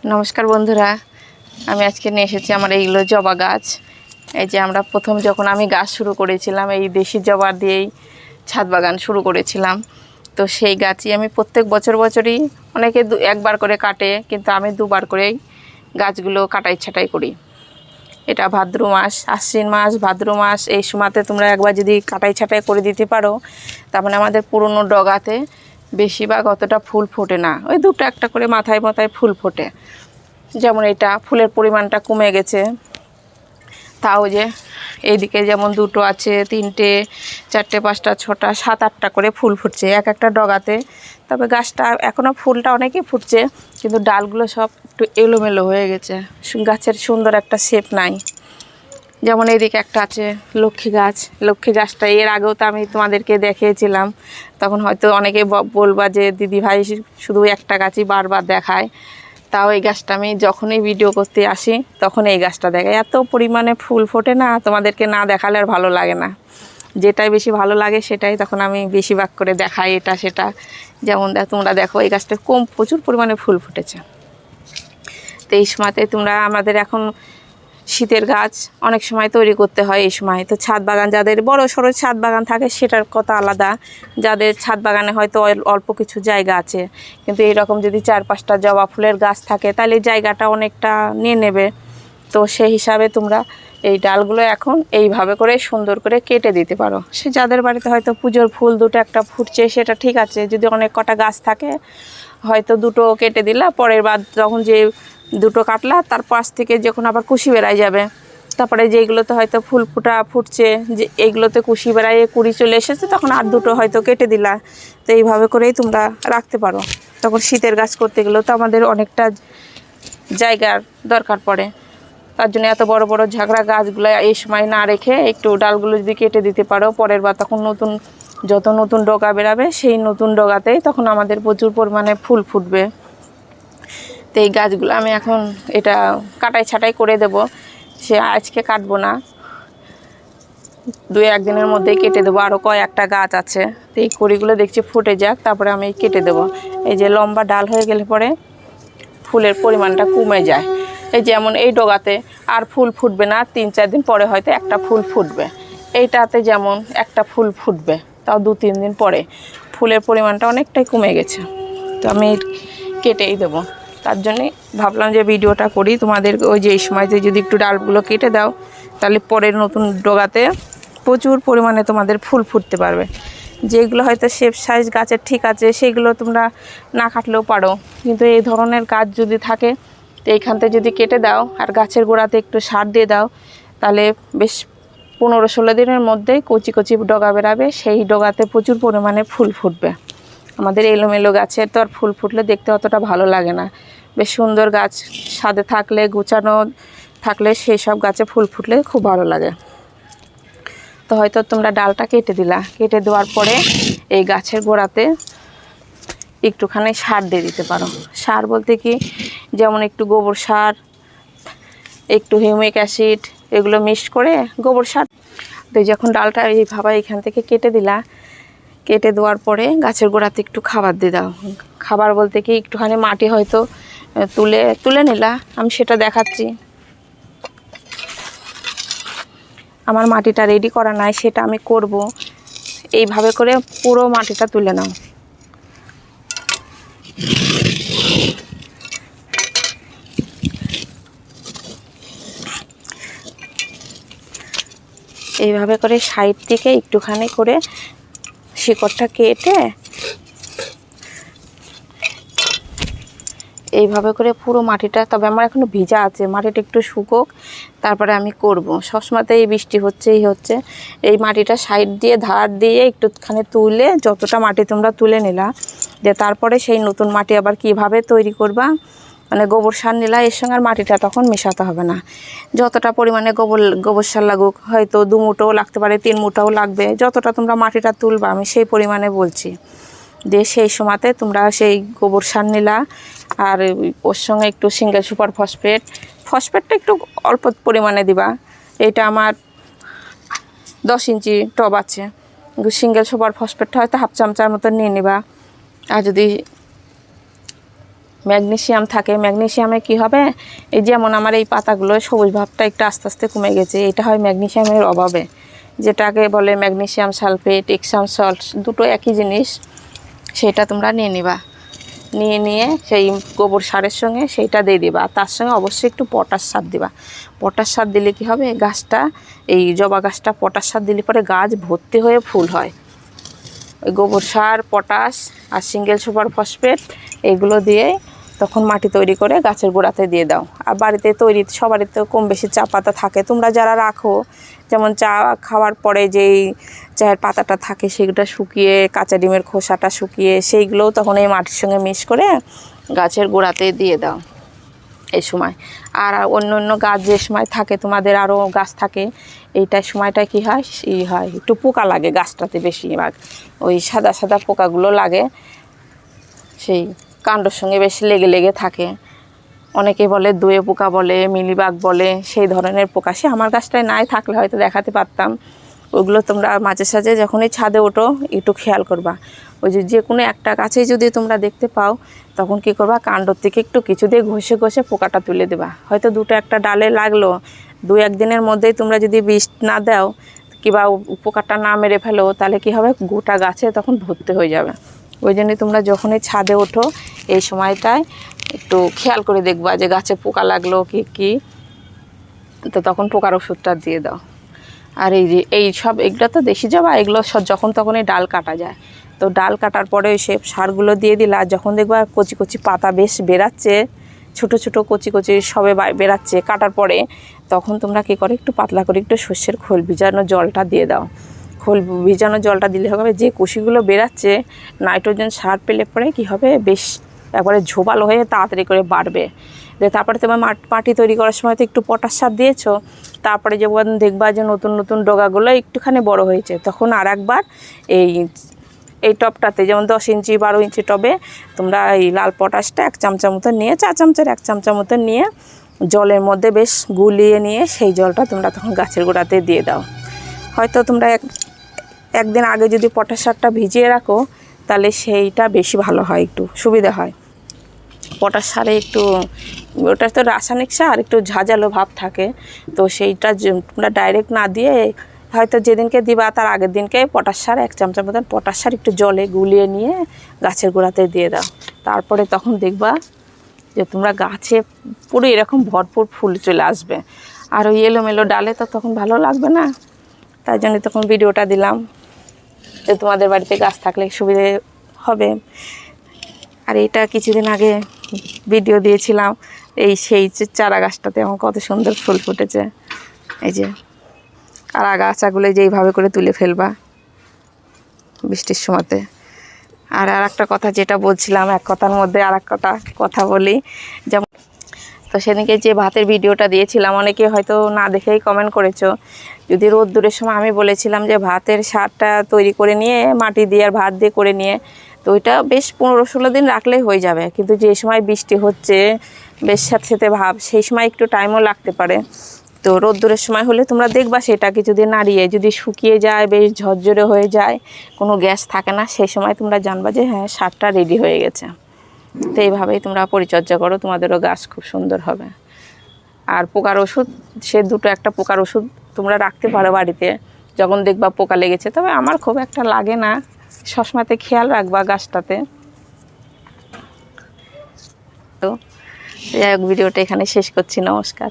নমস্কার বন্ধুরা, আমি আজকে নিয়ে এসেছি আমার এইগুলো জবা গাছ। এই যে আমরা প্রথম যখন আমি গাছ শুরু করেছিলাম এই দেশি জবা দিয়েই ছাদ বাগান শুরু করেছিলাম। তো সেই গাছই আমি প্রত্যেক বছরই অনেকে একবার করে কাটে, কিন্তু আমি দুবার করেই গাছগুলো কাটাই ছাঁটাই করি। এটা ভাদ্র মাস, আশ্বিন মাস, ভাদ্র মাস, এই সময়তে তোমরা একবার যদি কাটাই ছাঁটাই করে দিতে পারো, তার মানে আমাদের পুরনো ডগাতে বেশিরভাগ অতটা ফুল ফোটে না, ওই দুটো একটা করে মাথায় মাথায় ফুল ফোটে। যেমন এটা ফুলের পরিমাণটা কমে গেছে, তাও যে এইদিকে যেমন দুটো আছে, তিনটে, চারটে, পাঁচটা, ছটা, সাত, আটটা করে ফুল ফুটছে এক একটা ডগাতে। তবে গাছটা এখনও ফুলটা অনেকই ফুটছে, কিন্তু ডালগুলো সব একটু এলোমেলো হয়ে গেছে, গাছের সুন্দর একটা শেপ নাই। যেমন এইদিকে একটা আছে লক্ষ্মী গাছ। লক্ষ্মী গাছটা এর আগেও তো আমি তোমাদেরকে দেখিয়েছিলাম, তখন হয়তো অনেকে বলবা যে দিদি ভাই শুধু একটা গাছই বারবার দেখায়। তাও এই গাছটা আমি যখনই ভিডিও করতে আসি তখন এই গাছটা দেখাই। এত পরিমাণে ফুল ফোটে না, তোমাদেরকে না দেখালে আর ভালো লাগে না। যেটাই বেশি ভালো লাগে সেটাই তখন আমি বেশিরভাগ করে দেখাই, এটা সেটা। যেমন তোমরা দেখো এই গাছটা প্রচুর পরিমাণে ফুল ফুটেছে। তো এই সময়তে তোমরা আমাদের এখন শীতের গাছ অনেক সময় তৈরি করতে হয় এই সময়। তো ছাদ বাগান যাদের বড় সড়ো ছাদ বাগান থাকে সেটার কথা আলাদা, যাদের ছাদ বাগানে হয়তো অল্প কিছু জায়গা আছে, কিন্তু এইরকম যদি 4-5টা জবা ফুলের গাছ থাকে তাহলে জায়গাটা অনেকটা নিয়ে নেবে। তো সেই হিসাবে তোমরা এই ডালগুলো এখন এইভাবে করে সুন্দর করে কেটে দিতে পারো। সে যাদের বাড়িতে হয়তো পুজোর ফুল দুটো একটা ফুটছে সেটা ঠিক আছে, যদি অনেক কটা গাছ থাকে হয়তো দুটো কেটে দিলা, পরের বার যখন যে দুটো কাটলা তার পাশ থেকে যখন আবার কুশি বেড়াই যাবে, তারপরে যেইগুলোতে হয়তো ফুল ফুটছে, যে এইগুলোতে কুশি বেড়াইয়ে কুড়ি চলে এসেছে, তখন আর দুটো হয়তো কেটে দিলা। তো এইভাবে করেই তোমরা রাখতে পারো। তখন শীতের গাছ করতে গেলেও তো আমাদের অনেকটা জায়গার দরকার পড়ে, তার জন্য এত বড় বড় ঝাঁকড়া গাছগুলো এই সময় না রেখে একটু ডালগুলো যদি কেটে দিতে পারো, পরের বার তখন যত নতুন ডগা বেরাবে সেই নতুন ডগাতেই তখন আমাদের প্রচুর পরিমাণে ফুল ফুটবে। তো এই গাছগুলো আমি এখন এটা কাটাই ছাঁটাই করে দেব। সে আজকে কাটবো না, 2-1 দিনের মধ্যেই কেটে দেবো। আরও কয়েকটা গাছ আছে, তো এই কড়িগুলো দেখছি ফুটে যাক, তারপরে আমি কেটে দেবো। এই যে লম্বা ডাল হয়ে গেলে পরে ফুলের পরিমাণটা কমে যায়। এই যেমন এই ডগাতে আর ফুল ফুটবে না, 3-4 দিন পরে হয়তো একটা ফুল ফুটবে। এইটাতে যেমন একটা ফুল ফুটবে, তাও 2-3 দিন পরে। ফুলের পরিমাণটা অনেকটাই কমে গেছে, তো আমি কেটেই দেবো। তার জন্যে ভাবলাম যে ভিডিওটা করি তোমাদের। ওই যে এই সময়তে যদি একটু ডালগুলো কেটে দাও, তাহলে পরের নতুন ডগাতে প্রচুর পরিমাণে তোমাদের ফুল ফুটতে পারবে। যেগুলো হয়তো শেপ সাইজ গাছের ঠিক আছে সেগুলো তোমরা না কাটলেও পারো, কিন্তু এই ধরনের গাছ যদি থাকে তো এইখান থেকে যদি কেটে দাও আর গাছের গোড়াতে একটু সার দিয়ে দাও, তাহলে বেশ 15-16 দিনের মধ্যেই কচি কচি ডগা বেরাবে, সেই ডগাতে প্রচুর পরিমাণে ফুল ফুটবে। আমাদের এলোমেলো গাছের তো আর ফুল ফুটলে দেখতে অতটা ভালো লাগে না। বেশ সুন্দর গাছ সাদে থাকলে, গুছানো থাকলে সেই সব গাছে ফুল ফুটলে খুব ভালো লাগে। তো হয়তো তোমরা ডালটা কেটে দিলা, কেটে দেওয়ার পরে এই গাছের গোড়াতে একটুখানি সার দিয়ে দিতে পারো। সার বলতে কি, যেমন একটু গোবর সার, একটু হিউমিক অ্যাসিড, এগুলো মিক্সড করে গোবর সার। তো যখন ডালটা এইভাবে এখান থেকে কেটে দিলা, কেটে দেওয়ার পরে গাছের গোড়াতে একটু খাবার দিয়ে দাও। খাবার বলতে কি, একটুখানি মাটি হয়তো তুলে নিলা, আমি সেটা দেখাচ্ছি। আমার মাটিটা রেডি করা নাই, সেটা আমি করব। এইভাবে করে পুরো মাটিটা তুলে নাও। এইভাবে করে সাইড থেকে একটুখানি করে শিকড়টা কেটে এইভাবে করে পুরো মাটিটা, তবে আমার এখনো ভিজা আছে, মাটিটা একটু শুকোক তারপরে আমি করব। সবসময়তে এই বৃষ্টি হচ্ছে, এই মাটিটা সাইড দিয়ে ধার দিয়ে একটুখানি তুলে, যতটা মাটি তোমরা তুলে নিলা, যে তারপরে সেই নতুন মাটি আবার কিভাবে তৈরি করবা, মানে গোবর সার নিলা, এর সঙ্গে আর মাটিটা তখন মেশাতে হবে না। যতটা পরিমাণে গোবর সার লাগুক, হয়তো 2 মুঠোও লাগতে পারে, 3 মুঠোও লাগবে, যতটা তোমরা মাটিটা তুলবা আমি সেই পরিমাণে বলছি। দিয়ে সেই সময়তে তোমরা সেই গোবর সার নিলা, আর ওর সঙ্গে একটু সিঙ্গেল সুপার ফসফেটটা একটু অল্প পরিমাণে দিবা। এটা আমার 10 ইঞ্চি টব আছে, সিঙ্গেল সুপার ফসফেটটা হয়তো 1/2 চামচার মতো নিয়ে নিবা। আর যদি ম্যাগনেসিয়াম থাকে। ম্যাগনেসিয়ামে কি হবে, এই যেমন আমার এই পাতাগুলো সবুজ ভাবটা একটু আস্তে আস্তে কমে গেছে, এটা হয় ম্যাগনেসিয়ামের অভাবে, যেটাকে বলে ম্যাগনেসিয়াম সালফেট, এপসাম সল্ট, দুটো একই জিনিস। সেটা তোমরা নিয়ে নিবা, নিয়ে সেই গোবর সারের সঙ্গে সেইটা দিয়ে দিবা। আর তার সঙ্গে অবশ্যই একটু পটাশ সার দিবা। পটাশ সার দিলে কি হবে, গাছটা, এই জবা গাছটা পটাশ সার দিলে পরে গাছ ভর্তি হয়ে ফুল হয়। ওই গোবর সার, পটাশ আর সিঙ্গেল সুপার ফসফেট এগুলো দিয়ে তখন মাটি তৈরি করে গাছের গোড়াতে দিয়ে দাও। আর বাড়িতে তৈরি সবারই তো কম বেশি চা পাতা থাকে, তোমরা যারা রাখো, যেমন চা খাওয়ার পরে যেই চায়ের পাতাটা থাকে সেগুলো শুকিয়ে, কাঁচা ডিমের খোসাটা শুকিয়ে, সেইগুলোও তখন এই মাটির সঙ্গে মিক্স করে গাছের গোড়াতে দিয়ে দাও এই সময়। আর অন্য অন্য গাছ যে সময় থাকে, তোমাদের আরও গাছ থাকে, এইটার সময়টা কি হয়, হয় একটু পোকা লাগে গাছটাতে বেশিরভাগ, ওই সাদা সাদা পোকাগুলো লাগে, সেই কাণ্ডর সঙ্গে বেশি লেগে লেগে থাকে। অনেকে বলে দুয়ে পোকা বলে, মিলিবাগ বলে, সেই ধরনের পোকা। সে আমার গাছটায় নাই, থাকলে হয়তো দেখাতে পারতাম। ওগুলো তোমরা মাঝে সাঝে যখনই ছাদে ওঠো একটু খেয়াল করবা। ওই যে কোনো একটা গাছেই যদি তোমরা দেখতে পাও, তখন কি করবা, কাণ্ডর থেকে একটু কিছু দিয়ে ঘষে ঘষে পোকাটা তুলে দেবা। হয়তো দুটো একটা ডালে লাগলো, 2-1 দিনের মধ্যেই তোমরা যদি বিষ না দাও কিংবা পোকাটা না মেরে ফেলো, তাহলে কি হবে, গোটা গাছে তখন ভর্তি হয়ে যাবে। ওই জন্যই তোমরা যখনই ছাদে ওঠো এই সময়টায় একটু খেয়াল করে দেখবা যে গাছে পোকা লাগলো কি, তো তখন পোকার ওষুধটা দিয়ে দাও। আর এই যে এই সব এগুলো তো দেশি জবা, এগুলো সব যখন তখনই ডাল কাটা যায়, তো ডাল কাটার পরে ওই সব সারগুলো দিয়ে দিলে, আর যখন দেখবা কচি কচি পাতা বেশ বেরাচ্ছে, ছোট ছোট কচি কচি সবে বেরাচ্ছে কাটার পরে, তখন তোমরা কী করে, একটু পাতলা করে একটু সর্ষের খোল ভিজানো জলটা দিয়ে দাও। খোল ভিজানো জলটা দিলে হবে, যে কুশিগুলো বেরাচ্ছে নাইট্রোজেন সার পেলে পরে কি হবে, বেশ একবারে ঝোপালো হয়ে তাড়াতাড়ি করে বাড়বে। তারপরে তোমার মাটি তৈরি করার সময় তো একটু পটাশ সার দিয়েছো, তারপরে যখন দেখবা যে নতুন নতুন ডগাগুলো একটুখানি বড় হয়েছে, তখন আর একবার এই টবটাতে, যেমন 10 ইঞ্চি 12 ইঞ্চি টবে তোমরা এই লাল পটাশটা 1 চামচা মতো নিয়ে, 4 চামচের 1 চামচা মতো নিয়ে জলের মধ্যে বেশ গুলিয়ে নিয়ে সেই জলটা তোমরা তখন গাছের গোড়াতে দিয়ে দাও। হয়তো তোমরা একদিন আগে যদি পটাশ সারটা ভিজিয়ে রাখো, তাহলে সেইটা বেশি ভালো হয়, একটু সুবিধা হয়। পটাশ সারে একটু, ওটা তো রাসায়নিক সার, একটু ঝাঁঝালো ভাব থাকে, তো সেইটা তোমরা ডাইরেক্ট না দিয়ে হয়তো যেদিনকে দিবা তার আগের দিনকে পটাশ সার 1 চামচা মতন পটাশ সার একটু জলে গুলিয়ে নিয়ে গাছের গোড়াতে দিয়ে দাও। তারপরে তখন দেখবা যে তোমরা গাছে পুরো এরকম ভরপুর ফুল চলে আসবে। আর ওই এলোমেলো ডালে তো তখন ভালো লাগবে না, তাই জন্য তখন ভিডিওটা দিলাম যে তোমাদের বাড়িতে গাছ থাকলে সুবিধে হবে। আর এটা কিছুদিন আগে ভিডিও দিয়েছিলাম, সেই চারা গাছটাতে আমার কত সুন্দর ফুল ফুটেছে। এই যে আর আগাছাগুলো যেইভাবে করে তুলে ফেলবা বৃষ্টির সময়তে। আর একটা কথা যেটা বলছিলাম, এক কথার মধ্যে আর এক কথা বলি, যেমন তো সেদিনকে যে ভাতের ভিডিওটা দিয়েছিলাম, অনেকে হয়তো না দেখেই কমেন্ট করেছো। যদি রোদ্দুরের সময় আমি বলেছিলাম যে ভাতের সারটা তৈরি করে নিয়ে মাটি দিয়ে আর ভাত দিয়ে করে নিয়ে, তো ওইটা বেশ 15-16 দিন রাখলেই হয়ে যাবে। কিন্তু যে সময় বৃষ্টি হচ্ছে বেশ স্যাঁতস্যাঁতে ভাব, সেই সময় একটু টাইমও লাগতে পারে। তো রোদ্দুরের সময় হলে তোমরা দেখবা সেটা কিছুদিন নাড়িয়ে যদি শুকিয়ে যায়, বেশ ঝরঝরে হয়ে যায়, কোনো গ্যাস থাকে না, সেই সময় তোমরা জানবা যে হ্যাঁ সারটা রেডি হয়ে গেছে। তো এইভাবেই তোমরা পরিচর্যা করো, তোমাদেরও গাছ খুব সুন্দর হবে। আর পোকার ওষুধ, সে দুটো একটা পোকার ওষুধ তোমরা রাখতে পারো বাড়িতে, যখন দেখবা পোকা লেগেছে। তবে আমার খুব একটা লাগে না, সবসময়তে খেয়াল রাখবা গাছটাতে। তো যাই হোক, ভিডিওটা এখানে শেষ করছি। নমস্কার।